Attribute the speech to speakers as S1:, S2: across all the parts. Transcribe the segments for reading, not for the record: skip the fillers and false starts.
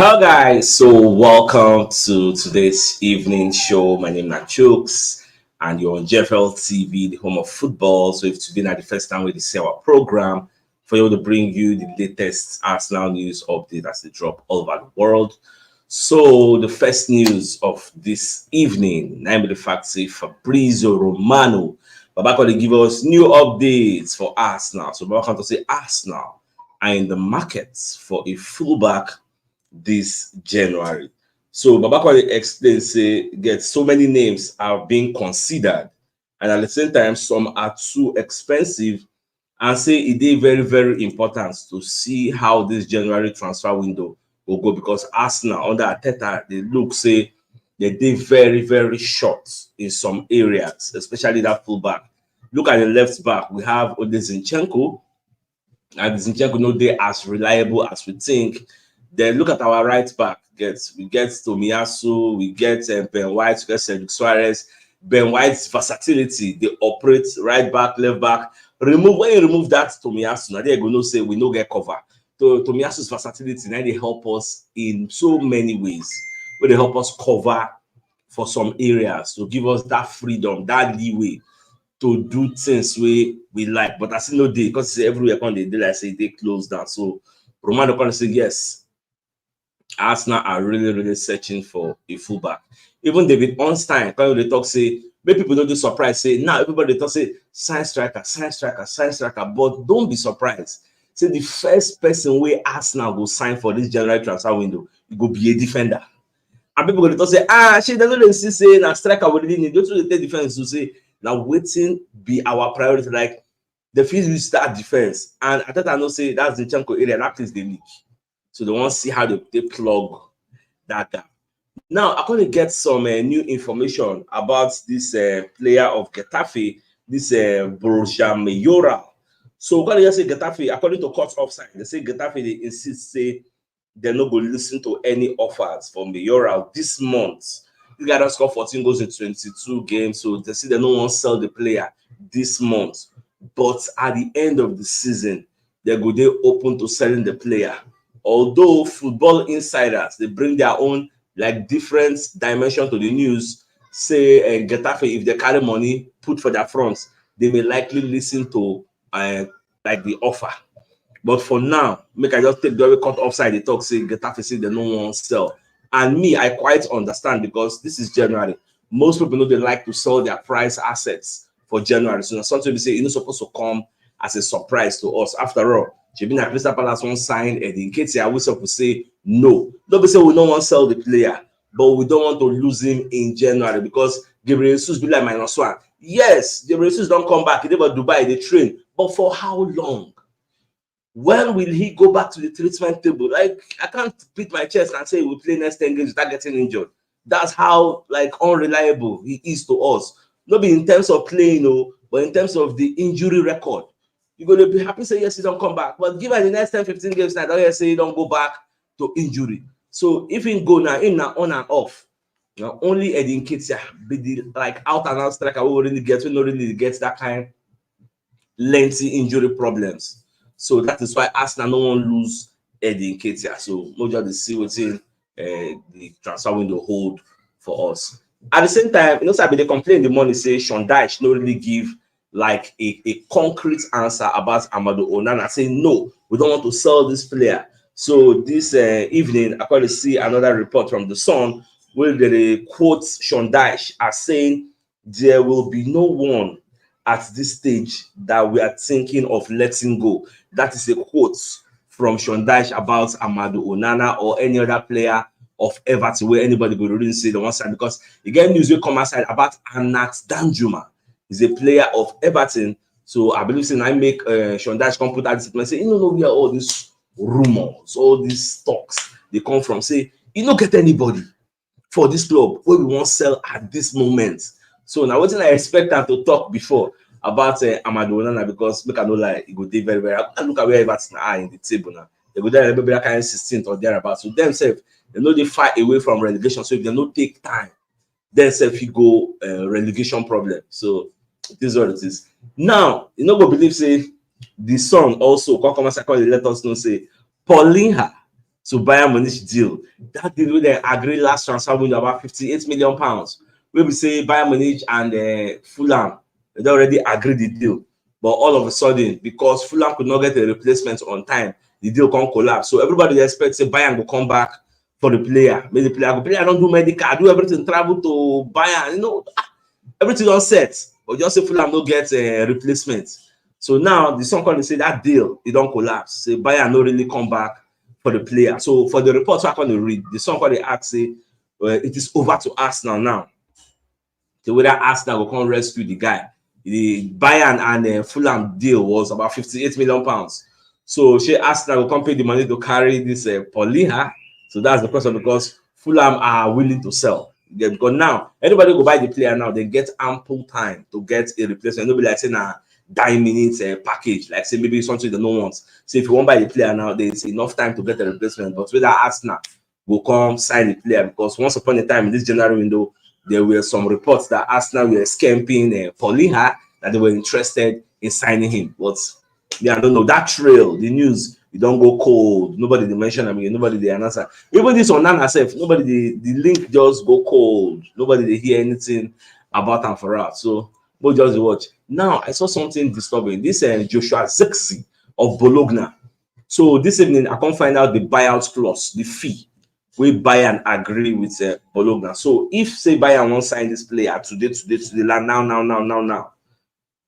S1: Hello guys, so welcome to today's evening show. My name is CHUKS and you're on JFL TV, the home of football. So if today not the first time we see our program, for you to bring you the latest Arsenal news update as they drop all over the world. So the first news of this evening, namely the fact say Fabrizio Romano, Baba going to give us new updates for Arsenal. So Baba to say Arsenal are in the markets for a fullback this January. So Babakwa explains say get so many names are being considered, and at the same time, some are too expensive, and say it is very, very important to see how this January transfer window will go because Arsenal under Ateta, they look say they did very, very short in some areas, especially that fullback. Look at the left back, we have Odezinchenko, and Zinchenko no dey as reliable as we think. Then look at our right back. We get Tomiyasu, we get Ben White, we get Cedric Suarez. Ben White's versatility, they operate right back, left back. When you remove that Tomiyasu, now they're going to say we no get cover. So Tomiyasu's versatility now they help us in so many ways. Where they help us cover for some areas to give us that freedom, that leeway to do things we like. But I see no day because everywhere on the day like say they close down. So Romano can say yes. Arsenal are really, really searching for a fullback. Even David Ornstein, when they talk, say, make people don't be surprised, say, now everybody talk, say, sign striker, sign striker, sign striker, but don't be surprised. Say, the first person where Arsenal will sign for this January transfer window, it will be a defender. And people going to talk, say, she doesn't see, say, now striker, we didn't need, go to the defense to say, now waiting be our priority, like, the field will start defense. And I thought I know, say, that's the Zinchenko area, that is the league. So they want to see how they plug that gap. Now, I'm going to get some new information about this player of Getafe, this Borja Mayoral. So, when they say Getafe, according to court offside, they say Getafe, they insist, say, they're not going to listen to any offers from Mayoral this month. This guy just scored 14 goals in 22 games, so they say they don't want to sell the player this month. But at the end of the season, they're going to open to selling the player. Although football insiders they bring their own like different dimension to the news, say Getafe if they carry money put for their fronts, they may likely listen to like the offer. But for now, make I just take the way cut offside. They talk say Getafe say they don't want to sell, and me I quite understand because this is January. Most people know they like to sell their prize assets for January, so something we say you're not supposed to come as a surprise to us. After all, Jebina Crystal Palace won't sign, and in case I will say no. Don't say we don't want to sell the player, but we don't want to lose him in January because Gabriel Jesus be like -1. Yes, Gabriel Jesus don't come back. He never Dubai, they train, but for how long? When will he go back to the treatment table? Like I can't beat my chest and say we play next 10 games without getting injured. That's how like unreliable he is to us. Not be in terms of playing, no, but in terms of the injury record. You're going to be happy say yes, he don't come back. But given the next 10, 15 games now, don't say he don't go back to injury. So if he go now, in now on and off, you know, only Eddie Nketiah be the like out and out striker we already get, we not really get that kind lengthy injury problems. So that is why Arsenal no one lose Eddie Nketiah. So no just see what's in the transfer window hold for us. At the same time, you know, so they complain the money say Sean Dyche no really give like a concrete answer about Amadou Onana, saying no, we don't want to sell this player. So this evening, I got to see another report from the Sun where they quote Sean Dyche as saying there will be no one at this stage that we are thinking of letting go. That is a quote from Sean Dyche about Amadou Onana or any other player of Everton where anybody will really say the one side, because again news will come outside about Anax Danjuma. Is a player of Everton. So I believe saying I make Sean Dyche come put out this and say, you know, where all these rumors, all these talks they come from. Say, you don't get anybody for this club where we won't sell at this moment. So now what I expect them to talk before about Amadou Onana, because look, I know like it would be very, very. And look at where Everton are in the table now. They go there maybe kind of 16th or thereabouts. So themselves, they know they fight away from relegation. So if they don't take time, then if you go relegation problem. So this is what it is. Now, you know what believe say the Sun also let us know say Palhinha So Bayern Munich deal. That deal wey dem agree last transfer window about 58 million pounds. Wey be say Bayern Munich and Fulham they already agreed the deal. But all of a sudden, because Fulham could not get a replacement on time, the deal can't collapse. So everybody expects say Bayern will come back for the player. Maybe the player don't do medical, do everything, travel to Bayern, you know, everything on set. But just say Fulham don't get a replacement. So now the song called say that deal it don't collapse. Say Bayern no really come back for the player. So for the report I can read, the song called they ask say it is over to Arsenal now. The way that Arsenal will come rescue the guy. The Bayern and Fulham deal was about 58 million pounds. So she Arsenal will come pay the money to carry this Palhinha. So that's the question because Fulham are willing to sell. Yeah, because now anybody go buy the player now, they get ample time to get a replacement. Nobody like saying a 9 minutes package, like say maybe something they don't want. So if you want to buy the player now, there's enough time to get a replacement. But with that Arsenal will come sign the player because once upon a time in this January window, there were some reports that Arsenal were scamping Palhinha, that they were interested in signing him. But yeah, I don't know. That trail, the news, you don't go cold. Nobody they mention, I mean, nobody they answer. Even this on Nana herself, nobody the link just go cold. Nobody they hear anything about him for us. So we'll just watch. Now I saw something disturbing. This Joshua Zirkzee of Bologna. So this evening I can't find out the buyout clause, the fee. We Bayern agree with Bologna. So if say Bayern won't sign this player today, now,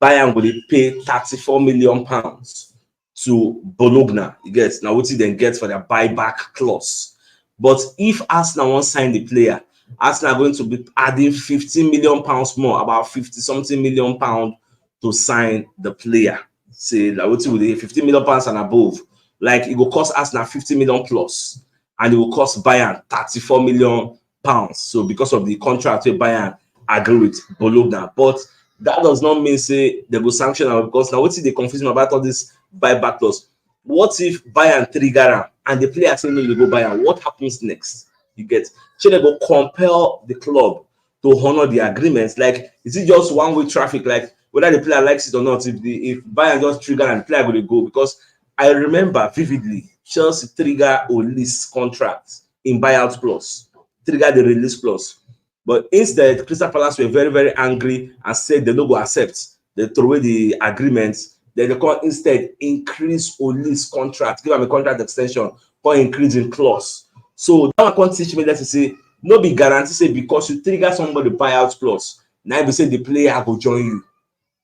S1: Bayern will pay 34 million pounds to Bologna. You get now what you then get for their buyback clause. But if Arsenal won't sign the player, Arsenal are going to be adding 15 million pounds more, about 50 something million pounds to sign the player. Say like what you will 15 million pounds and above. Like it will cost Arsenal 50 million plus. And it will cost Bayern 34 million pounds. So because of the contract with Bayern agree with Bologna. But that does not mean say they go sanction them because now what if they confuse me about all this buyback clause? What if Bayern trigger them and the player say no, you go Bayern? What happens next? You get should they go compel the club to honor the agreements? Like is it just one-way traffic? Like whether the player likes it or not, if Bayern just trigger and the player will go because I remember vividly Chelsea trigger or release contract in buyout clause, trigger the release clause. But instead, Crystal Palace were very, very angry and said they don't go accept. They throw away the agreements. Then they can instead increase or release contract, give them a contract extension, or increase in clause. So that one can teach me that to say, no be guarantee say because you trigger somebody buyout clause, now you say the player will join you.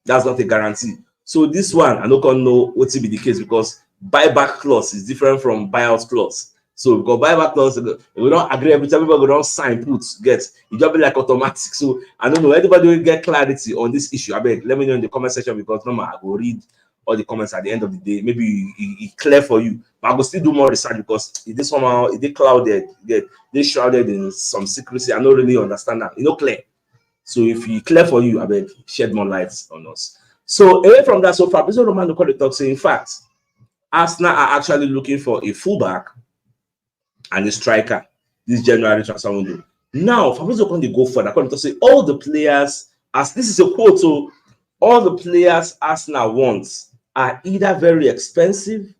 S1: That's not a guarantee. So this one, I don't know what will be the case because buyback clause is different from buyout clause. So because buyback clause, we don't agree every time we don't sign put get it just be like automatic. So I don't know. Anybody will get clarity on this issue. I beg, let me know in the comment section because no I will read all the comments at the end of the day. Maybe it's clear for you, but I will still do more research because it is somehow it is clouded, they shrouded in some secrecy. I don't really understand that. Clear. So if it's clear for you, I beg shed more light on us. So away from that, so Fabrizio Romano called the talk saying, in fact, Arsenal are actually looking for a fullback and a striker this January transfer window. Now, Fabrizio can go further. According to say all the players, as this is a quote, so all the players Arsenal wants are either very expensive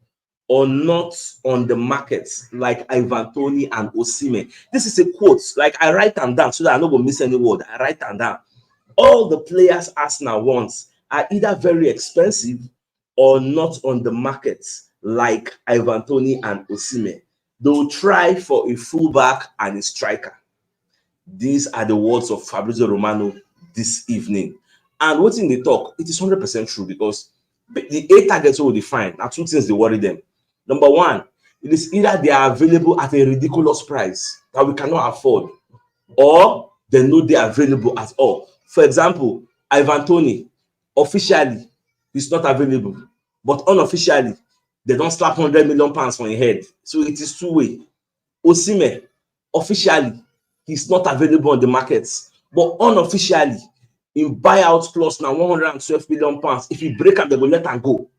S1: or not on the market, like Ivan Toney and Osimhen. This is a quote. Like I write them down so that I don't go miss any word. I write them down. All the players Arsenal wants are either very expensive or not on the market, like Ivan Toney and Osimhen. They'll try for a fullback and a striker. These are the words of Fabrizio Romano this evening. And what's in the talk, it is 100% true because the 8 targets will define. Now, 2 things they worry them. Number 1, it is either they are available at a ridiculous price that we cannot afford, or they know they are available at all. For example, Ivan Toney, officially, he's not available, but unofficially, they don't slap 100 million pounds on your head. So it is two-way. Osimhen, officially, he's not available on the markets, but unofficially, in buyout clause now 112 million pounds. If you break up, they will let him go.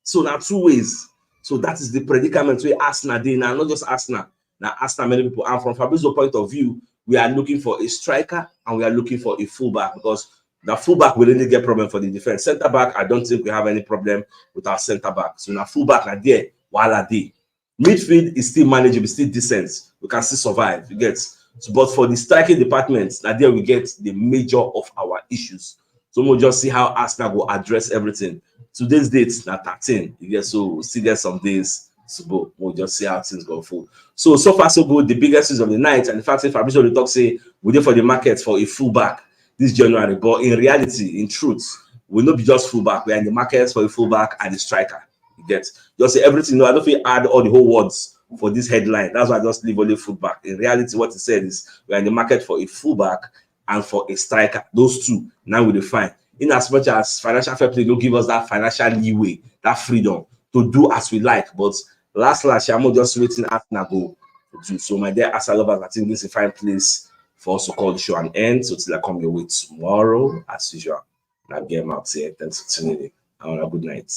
S1: So now 2 ways. So that is the predicament we Arsenal dey now, not just Arsenal. Now Arsenal many people. And from Fabrizio's point of view, we are looking for a striker and we are looking for a fullback because the fullback will really get problem for the defense. Centre back, I don't think we have any problem with our centre back. So now fullback are there while are they. Midfield is still manageable, still decent. We can still survive. You get. So, but for the striking department, now there we get the major of our issues. So we'll just see how Arsenal will address everything. Today's date now 13. You get, so we'll still get some days to go. We'll just see how things go forward. So far so good. The biggest news of the night, and in fact, if Fabrizio will talk say we did for the market for a fullback this January, but in reality, in truth, we'll not be just fullback. We are in the market for a fullback and a striker. You get, just say everything. No, I don't feel add all the whole words for this headline. That's why I just leave only fullback. In reality, what he said is we are in the market for a fullback and for a striker. Those two now we define. In as much as financial fair play don't give us that financial leeway, that freedom to do as we like. But last, I'm just waiting Arsenal go to do. So my dear Arsenal lovers, I think this is a fine place for us to call the show an end. So till I come your way tomorrow, as usual. Now get out here. Thanks for tuning in. Have a good night.